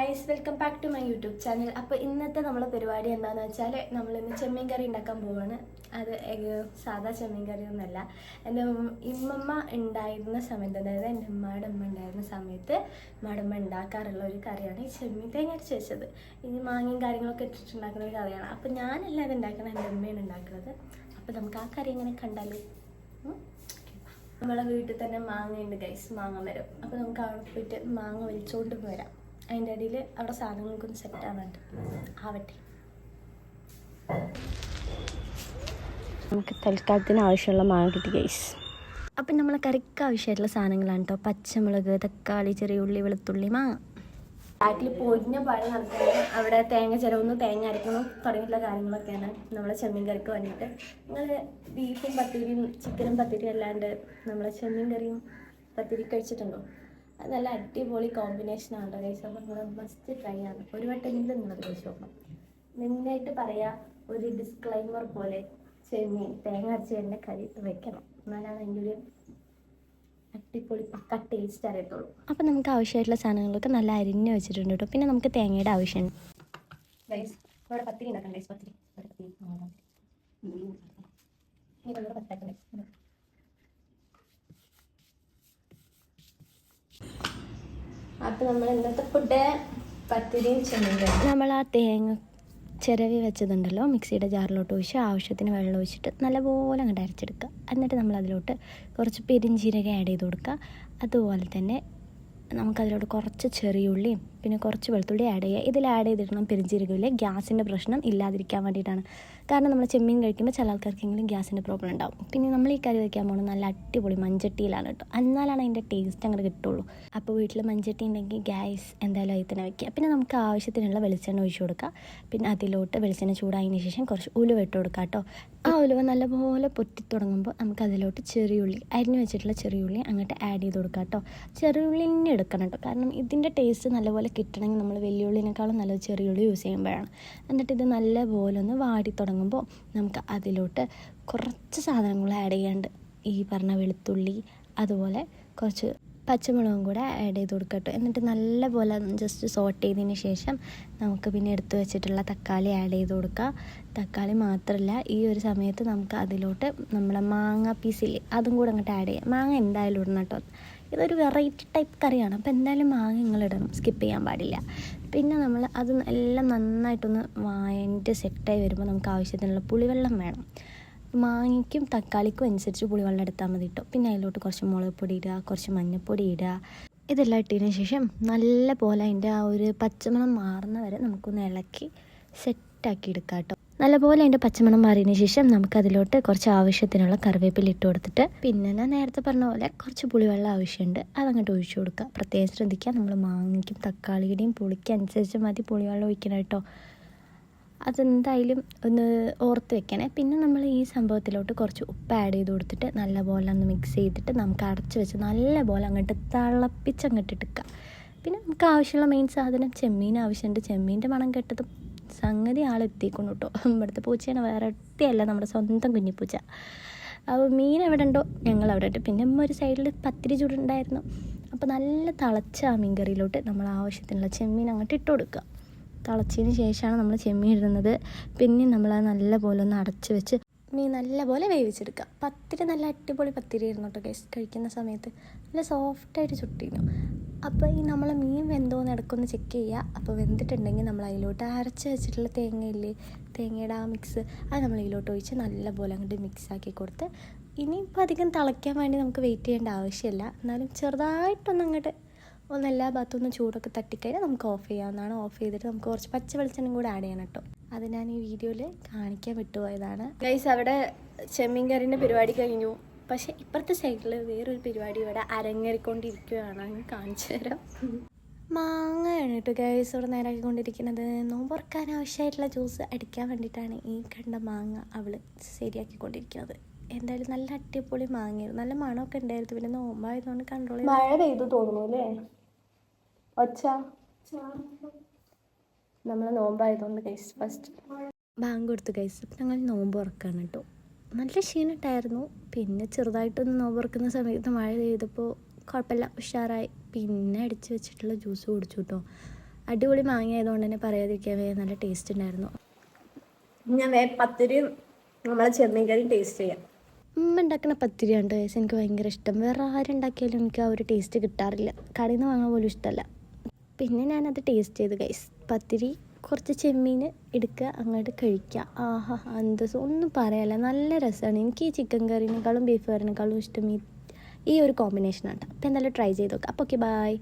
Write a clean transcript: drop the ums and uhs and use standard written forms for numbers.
Guys, welcome back to my YouTube channel. അപ്പോൾ ഇന്നത്തെ നമ്മളെ പരിപാടി എന്താണെന്ന് വെച്ചാൽ നമ്മളിന്ന് ചെമ്മീൻ കറി ഉണ്ടാക്കാൻ പോവാണ്. അത് സാധാ ചെമ്മീൻ കറി ഒന്നുമല്ല. എൻ്റെ ഇമ്മമ്മ ഉണ്ടായിരുന്ന സമയത്ത്, അതായത് എൻ്റെ ഉമ്മയുടെ അമ്മ ഉണ്ടായിരുന്ന സമയത്ത് ഉമ്മയുടെ അമ്മ ഉണ്ടാക്കാറുള്ള ഒരു കറിയാണ് ഈ ചെമ്മീൻ തേങ്ങ അരച്ച് വെച്ചത്. ഈ മാങ്ങയും കാര്യങ്ങളൊക്കെ ഇട്ടിട്ടുണ്ടാക്കുന്ന ഒരു കറിയാണ്. അപ്പോൾ ഞാനല്ല അത് ഉണ്ടാക്കണം, എൻ്റെ അമ്മയാണ് ഉണ്ടാക്കുന്നത്. അപ്പോൾ നമുക്ക് ആ കറി എങ്ങനെ കണ്ടാലോ? നമ്മളെ വീട്ടിൽ തന്നെ മാങ്ങയുണ്ട് ഗൈസ്, മാങ്ങ മരം. അപ്പോൾ നമുക്ക് അവിടെ പോയിട്ട് മാങ്ങ വലിച്ചുകൊണ്ട് വരാം. അതിൻ്റെ ഇടയിൽ അവിടെ സാധനങ്ങൾക്കൊന്ന് സെറ്റ് ആവാണ്ട് ആവട്ടെ. നമുക്ക് തൽക്കാലത്തിന് ആവശ്യമുള്ള മാങ്ങ കിട്ടി ഗൈസ്. അപ്പം നമ്മളെ കറിക്ക് ആവശ്യമായിട്ടുള്ള സാധനങ്ങളാണ് കേട്ടോ. പച്ചമുളക്, തക്കാളി, ചെറിയ ഉള്ളി, വെളുത്തുള്ളി, മാങ്ങ. ബാക്കിൽ പൊരിഞ്ഞ പഴം നടക്കുന്നത് അവിടെ തേങ്ങ ചിലവൊന്ന് തേങ്ങ അരക്കണം തുടങ്ങിയിട്ടുള്ള കാര്യങ്ങളൊക്കെയാണ് നമ്മളെ ചെമ്മീൻ കറിക്ക് വേണ്ടിയിട്ട്. നിങ്ങൾ ബീഫും പത്തിരിയും ചിക്കനും പത്തിരിയും അല്ലാണ്ട് നമ്മളെ ചെമ്മീൻ കറിയും പത്തിരി കഴിച്ചിട്ടുണ്ടോ? അത് നല്ല അടിപൊളി കോമ്പിനേഷനാണ് കേട്ടോ ഗൈസ്. അപ്പോൾ നിങ്ങൾ മസ്റ്റ് ട്രൈ ആണ്. ഒരു വട്ടമെങ്കിലും നിങ്ങളത് കഴിച്ച് നോക്കണം. മെയിനായിട്ട് പറയാം, ഒരു ഡിസ്ക്ലൈമർ പോലെ ചെമ്മീൻ തേങ്ങ അരച്ച് തന്നെ കറി വെക്കണം, എന്നാലാണ് അതിൻ്റെ ഒരു അടിപൊളി പക്ക ടേസ്റ്റ് അറിയത്തുള്ളൂ. അപ്പം നമുക്ക് ആവശ്യമായിട്ടുള്ള സാധനങ്ങളൊക്കെ നല്ല അരിഞ്ഞ് വെച്ചിട്ടുണ്ട് കേട്ടോ. പിന്നെ നമുക്ക് തേങ്ങയുടെ ആവശ്യമുണ്ട് ഗൈസ്. ഇവിടെ പത്തിരി ഉണ്ടാക്കാം ഗൈസ്. പത്തിരി പത്താക്കണ്ടേ. അപ്പോൾ നമ്മൾ ഇന്നത്തെ ഫുഡ് പത്തിരിയും ചെമ്മീൻ കറി. നമ്മൾ ആ തേങ്ങ ചിരവി വെച്ചതുണ്ടല്ലോ, മിക്സിയുടെ ജാറിലോട്ട് ഒഴിച്ച് ആവശ്യത്തിന് വെള്ളം ഒഴിച്ചിട്ട് നല്ലപോലെ അങ്ങോട്ട് അരച്ചെടുക്കുക. എന്നിട്ട് നമ്മൾ അതിലോട്ട് കുറച്ച് പെരിഞ്ചീരകം ആഡ് ചെയ്ത് കൊടുക്കുക. അതുപോലെ തന്നെ നമുക്കതിലോട്ട് കുറച്ച് ചെറിയ ഉള്ളിയും പിന്നെ കുറച്ച് വെളുത്തുള്ളി ആഡ് ചെയ്യുക. ഇതിൽ ആഡ് ചെയ്തിടണം പെരിഞ്ചീരകമില്ലേ, ഗ്യാസിൻ്റെ പ്രശ്നം ഇല്ലാതിരിക്കാൻ വേണ്ടിയിട്ടാണ്. കാരണം നമ്മൾ ചെമ്മീൻ കഴിക്കുമ്പോൾ ചില ആൾക്കാർക്കെങ്കിലും ഗ്യാസിൻ്റെ പ്രോബ്ലം ഉണ്ടാവും. പിന്നെ നമ്മൾ ഈ കറി വയ്ക്കാൻ പോകുന്നത് നല്ല അടിപൊളി മൺചട്ടിയിലാണ് കേട്ടോ. എന്നാലാണ് അതിൻ്റെ ടേസ്റ്റ് അങ്ങോട്ട് കിട്ടുള്ളൂ. അപ്പോൾ വീട്ടിൽ മൺചട്ടി ഉണ്ടെങ്കിൽ ഗ്യാസ് എന്തായാലും അതിൽ തന്നെ വയ്ക്കുക. പിന്നെ നമുക്ക് ആവശ്യത്തിനുള്ള വെളിച്ചെണ്ണ ഒഴിച്ച് കൊടുക്കുക. പിന്നെ അതിലോട്ട് വെളിച്ചെണ്ണ ചൂടായതിന് ശേഷം കുറച്ച് ഉലുവ ഇട്ട് കൊടുക്കുക കേട്ടോ. ആ ഉലുവ നല്ലപോലെ പൊട്ടി തുടങ്ങുമ്പോൾ നമുക്ക് അതിലോട്ട് ചെറിയുള്ളി, അരിഞ്ഞു വെച്ചിട്ടുള്ള ചെറിയുള്ളി അങ്ങോട്ട് ആഡ് ചെയ്ത് കൊടുക്കുക കേട്ടോ. ചെറിയുള്ളി തന്നെ എടുക്കണം കേട്ടോ, കാരണം ഇതിൻ്റെ ടേസ്റ്റ് നല്ലപോലെ കിട്ടണമെങ്കിൽ നമ്മൾ വലിയുള്ളിനേക്കാളും നല്ലത് ചെറിയുള്ളി യൂസ് ചെയ്യുമ്പോഴാണ്. എന്നിട്ട് ഇത് നല്ലപോലെ ഒന്ന് വാടി തുടങ്ങുമ്പോൾ നമുക്ക് അതിലോട്ട് കുറച്ച് സാധനങ്ങൾ ആഡ് ചെയ്യാണ്ട്. ഈ പറഞ്ഞ വെളുത്തുള്ളി, അതുപോലെ കുറച്ച് പച്ചമുളകും കൂടെ ആഡ് ചെയ്ത് കൊടുക്കട്ടോ. എന്നിട്ട് നല്ലപോലെ ജസ്റ്റ് സോട്ട് ചെയ്തതിന് ശേഷം നമുക്ക് പിന്നെ എടുത്തു വെച്ചിട്ടുള്ള തക്കാളി ആഡ് ചെയ്ത് കൊടുക്കുക. തക്കാളി മാത്രമല്ല, ഈ ഒരു സമയത്ത് നമുക്ക് അതിലോട്ട് നമ്മളെ മാങ്ങ പീസില്ലേ അതും കൂടെ അങ്ങോട്ട് ആഡ് ചെയ്യാം. മാങ്ങ എന്തായാലും ഇടണം കേട്ടോ. ഇതൊരു വെറൈറ്റി ടൈപ്പ് കറിയാണ്, അപ്പോൾ എന്തായാലും മാങ്ങ നിങ്ങളിടണം, സ്കിപ്പ് ചെയ്യാൻ പാടില്ല. പിന്നെ നമ്മൾ അത് എല്ലാം നന്നായിട്ടൊന്ന് വായൻ്റെ സെറ്റായി വരുമ്പോൾ നമുക്ക് ആവശ്യത്തിനുള്ള പുളിവെള്ളം വേണം. മാങ്ങയ്ക്കും തക്കാളിക്കും അനുസരിച്ച് പുളിവെള്ളം എടുത്താൽ മതി കേട്ടോ. പിന്നെ അതിലോട്ട് കുറച്ച് മുളക് പൊടി ഇടുക, കുറച്ച് മഞ്ഞൾപ്പൊടി ഇടുക. ഇതെല്ലാം ഇട്ടതിന് ശേഷം നല്ല പോലെ അതിൻ്റെ ആ ഒരു പച്ചമണം മാറുന്ന വരെ നമുക്കൊന്ന് ഇളക്കി സെറ്റാക്കി എടുക്കാം കേട്ടോ. നല്ലപോലെ അതിൻ്റെ പച്ചമണം മാറിയതിന് ശേഷം നമുക്കതിലോട്ട് കുറച്ച് ആവശ്യത്തിനുള്ള കറിവേപ്പില ഇട്ട് കൊടുത്തിട്ട്, പിന്നെ ഞാൻ നേരത്തെ പറഞ്ഞ പോലെ കുറച്ച് പുളിവെള്ളം ആവശ്യമുണ്ട്, അതങ്ങോട്ട് ഒഴിച്ചു കൊടുക്കുക. പ്രത്യേകം ശ്രദ്ധിക്കുക, നമ്മൾ മാങ്ങയ്ക്കും തക്കാളിയുടെയും പുളിക്ക് അനുസരിച്ച് മതി പുളിവെള്ളം ഒഴിക്കണം കേട്ടോ. അതെന്തായാലും ഒന്ന് ഓർത്ത് വെക്കണേ. പിന്നെ നമ്മൾ ഈ സംഭവത്തിലോട്ട് കുറച്ച് ഉപ്പ് ആഡ് ചെയ്ത് കൊടുത്തിട്ട് നല്ലപോലെ ഒന്ന് മിക്സ് ചെയ്തിട്ട് നമുക്ക് അടച്ച് വെച്ച് നല്ലപോലെ അങ്ങോട്ട് തിളപ്പിച്ചങ്ങോട്ട് എടുക്കുക. പിന്നെ നമുക്ക് ആവശ്യമുള്ള മെയിൻ സാധനം ചെമ്മീൻ ആവശ്യമുണ്ട്. ചെമ്മീൻ്റെ മണം കെട്ടതും സംഗതി ആളെത്തിക്കൊണ്ട് കേട്ടോ. ഇവിടുത്തെ പൂച്ചയാണ്, വേറെ ഒറ്റയല്ല, നമ്മുടെ സ്വന്തം കുഞ്ഞിപ്പൂച്ച. അപ്പോൾ മീൻ എവിടെ ഉണ്ടോ ഞങ്ങൾ അവിടെ ഇട്ട്. പിന്നെ ഒരു സൈഡിൽ പത്തിരി ചൂടുണ്ടായിരുന്നു. അപ്പോൾ നല്ല തിളച്ച ആ മീൻ കറിയിലോട്ട് നമ്മൾ ആവശ്യത്തിനുള്ള ചെമ്മീൻ അങ്ങോട്ട് ഇട്ട് കൊടുക്കുക. തിളച്ചതിന് ശേഷമാണ് നമ്മൾ ചെമ്മീൻ ഇടുന്നത്. പിന്നെ നമ്മളത് നല്ലപോലെ ഒന്ന് അടച്ച് വെച്ച് മീൻ നല്ലപോലെ വേവിച്ചെടുക്കുക. പത്തിരി നല്ല അടിപൊളി പത്തിരി ആയിരുന്നു കേട്ടോ ഗൈസ്. കഴിക്കുന്ന സമയത്ത് നല്ല സോഫ്റ്റായിട്ട് ചുട്ടിരുന്നു. അപ്പോൾ ഈ നമ്മളെ മീൻ വെന്തോന്ന് ഇടയ്ക്കൊന്ന് ചെക്ക് ചെയ്യുക. അപ്പോൾ വെന്തിട്ടുണ്ടെങ്കിൽ നമ്മൾ അതിലോട്ട് അരച്ച് വെച്ചിട്ടുള്ള തേങ്ങയില്ലേ, തേങ്ങയുടെ ആ മിക്സ് അത് നമ്മൾ ഇതിലോട്ട് ഒഴിച്ച് നല്ലപോലെ അങ്ങോട്ട് മിക്സാക്കി കൊടുത്ത്, ഇനിയിപ്പോൾ അധികം തിളയ്ക്കാൻ വേണ്ടി നമുക്ക് വെയിറ്റ് ചെയ്യേണ്ട ആവശ്യമില്ല. എന്നാലും ചെറുതായിട്ടൊന്ന് അങ്ങോട്ട് എല്ലാ ഭാഗത്തുനിന്ന് ചൂടൊക്കെ തട്ടിക്കഴിഞ്ഞാൽ നമുക്ക് ഓഫ് ചെയ്യാവുന്നതാണ്. ഓഫ് ചെയ്തിട്ട് നമുക്ക് കുറച്ച് പച്ച വെളിച്ചെണ്ണയും കൂടെ ആഡ് ചെയ്യണം കേട്ടോ. അത് ഞാൻ ഈ വീഡിയോയിൽ കാണിക്കാൻ വിട്ടുപോയതാണ് ഗൈസ്. അവിടെ ചെമ്മീൻ കറിൻ്റെ പരിപാടി കഴിഞ്ഞു. പക്ഷേ ഇപ്പുറത്തെ സൈഡിൽ വേറൊരു പരിപാടി ഇവിടെ അരങ്ങേറിക്കൊണ്ടിരിക്കുകയാണ്. ഞാൻ കാണിച്ചു തരാം. മാങ്ങയാണ് കേട്ടോ ഗൈസ് ഇവിടെ നേരാക്കിക്കൊണ്ടിരിക്കുന്നത്. നോമ്പുറക്കാൻ ആവശ്യമായിട്ടുള്ള ജ്യൂസ് അടിക്കാൻ വേണ്ടിയിട്ടാണ് ഈ കണ്ട മാങ്ങ അവൾ ശരിയാക്കിക്കൊണ്ടിരിക്കുന്നത്. എന്തായാലും നല്ല അടിപൊളി മാങ്ങയായിരുന്നു, നല്ല മണമൊക്കെ ഉണ്ടായിരുന്നു. പിന്നെ നോമ്പായതുകൊണ്ട് കൺട്രോൾ ചെയ്ത് മഴ പെയ്തു തോന്നുന്നു അല്ലേ? ഒച്ച നമ്മൾ നോമ്പായതുകൊണ്ട് ഗൈസ് ഫസ്റ്റ് ബാങ്ക് കൊടുത്തു ഗൈസ്. അപ്പം ഞങ്ങൾ നോമ്പ് തുറക്കാണ് കേട്ടോ. നല്ല ക്ഷീണിട്ടായിരുന്നു. പിന്നെ ചെറുതായിട്ടൊന്ന് നോമ്പ് തുറക്കുന്ന സമയത്ത് മഴ പെയ്തപ്പോൾ കുഴപ്പമില്ല, ഉഷാറായി. പിന്നെ അടിച്ച് വെച്ചിട്ടുള്ള ജ്യൂസ് കുടിച്ചു കേട്ടോ. അടിപൊളി മാങ്ങ ആയതുകൊണ്ട് തന്നെ പറയാതിരിക്കാൻ നല്ല ടേസ്റ്റ് ഉണ്ടായിരുന്നു. ഞാൻ പത്തിരിയും നമ്മളെ ചെമ്മീൻ കറിയും ടേസ്റ്റ് ചെയ്യാം. ഉമ്മ ഉണ്ടാക്കുന്ന പത്തിരിയാണ് ഗൈസ് എനിക്ക് ഭയങ്കര ഇഷ്ടം. വേറെ ആരുണ്ടാക്കിയാലും എനിക്ക് ആ ഒരു ടേസ്റ്റ് കിട്ടാറില്ല. കടയിൽ നിന്ന് വാങ്ങാൻ പോലും ഇഷ്ടമല്ല. പിന്നെ ഞാനത് ടേസ്റ്റ് ചെയ്ത് ഗൈസ്. പത്തിരി കുറച്ച് ചെമ്മീൻ എടുക്കുക, അങ്ങോട്ട് കഴിക്കുക. ആഹാ അന്തസ് ഒന്നും പറയാല്ല, നല്ല രസമാണ്. എനിക്ക് ഈ ചിക്കൻ കറിനേക്കാളും ബീഫ് കറിനേക്കാളും ഇഷ്ടം ഈ ഒരു കോമ്പിനേഷനാണ്. അപ്പോൾ എന്തായാലും ട്രൈ ചെയ്ത് നോക്കാം. അപ്പോൾ ഓക്കെ ബൈ.